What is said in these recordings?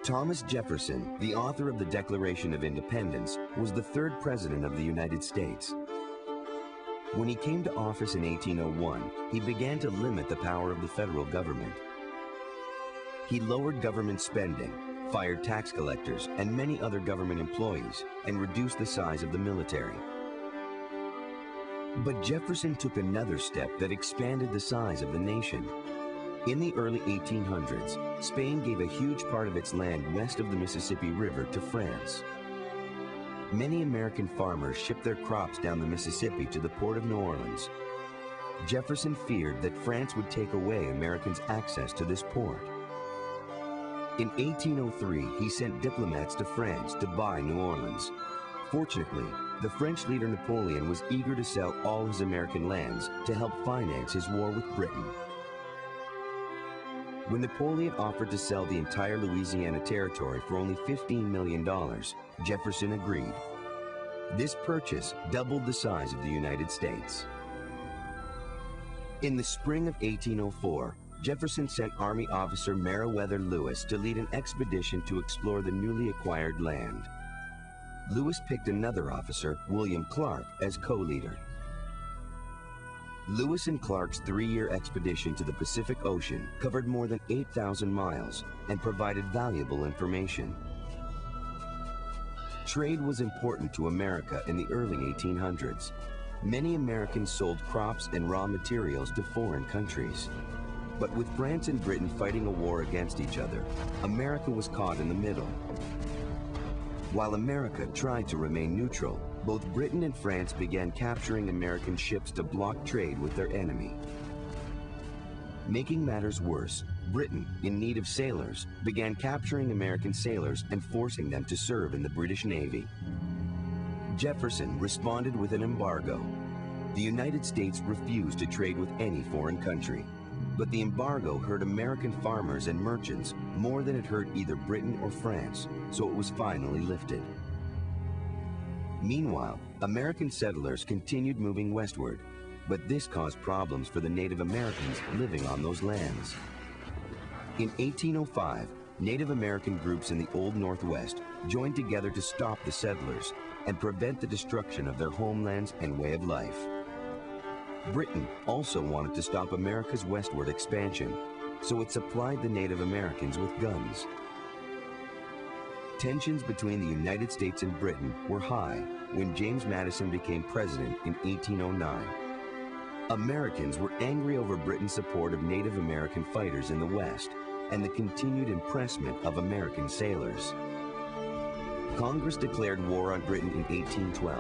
Thomas Jefferson, the author of the Declaration of Independence, was the third president of the United States. When he came to office in 1801, he began to limit the power of the federal government. He lowered government spending, fired tax collectors and many other government employees, and reduced the size of the military. But Jefferson took another step that expanded the size of the nation. In the early 1800s, Spain gave a huge part of its land west of the Mississippi River to France. Many American farmers shipped their crops down the Mississippi to the port of New Orleans. Jefferson feared that France would take away Americans' access to this port. In 1803, he sent diplomats to France to buy New Orleans. Fortunately, the French leader Napoleon was eager to sell all his American lands to help finance his war with Britain. When Napoleon offered to sell the entire Louisiana territory for only $15 million, Jefferson agreed. This purchase doubled the size of the United States. In the spring of 1804, Jefferson sent Army officer Meriwether Lewis to lead an expedition to explore the newly acquired land. Lewis picked another officer, William Clark, as co-leader. Lewis and Clark's 3-year expedition to the Pacific Ocean covered more than 8,000 miles and provided valuable information. Trade was important to America in the early 1800s. Many Americans sold crops and raw materials to foreign countries. But with France and Britain fighting a war against each other, America was caught in the middle. While America tried to remain neutral, both Britain and France began capturing American ships to block trade with their enemy. Making matters worse, Britain, in need of sailors, began capturing American sailors and forcing them to serve in the British Navy. Jefferson responded with an embargo. The United States refused to trade with any foreign country, but the embargo hurt American farmers and merchants more than it hurt either Britain or France, so it was finally lifted. Meanwhile, American settlers continued moving westward, but this caused problems for the Native Americans living on those lands. In 1805, Native American groups in the Old Northwest joined together to stop the settlers and prevent the destruction of their homelands and way of life. Britain also wanted to stop America's westward expansion, so it supplied the Native Americans with guns. Tensions between the United States and Britain were high when James Madison became president in 1809. Americans were angry over Britain's support of Native American fighters in the West and the continued impressment of American sailors. Congress declared war on Britain in 1812.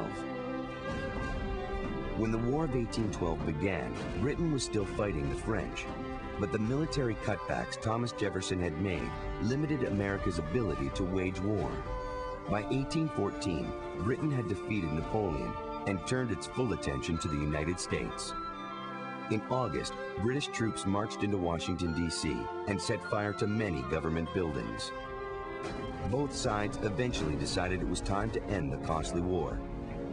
When the War of 1812 began, Britain was still fighting the French, but the military cutbacks Thomas Jefferson had made limited America's ability to wage war. By 1814, Britain had defeated Napoleon and turned its full attention to the United States. In August, British troops marched into Washington, D.C. and set fire to many government buildings. Both sides eventually decided it was time to end the costly war.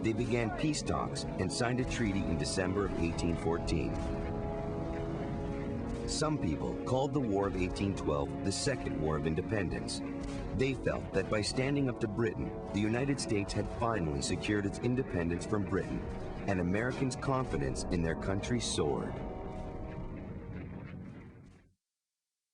They began peace talks and signed a treaty in December of 1814. Some people called the War of 1812 the Second War of Independence. They felt that by standing up to Britain, the United States had finally secured its independence from Britain, and Americans' confidence in their country soared.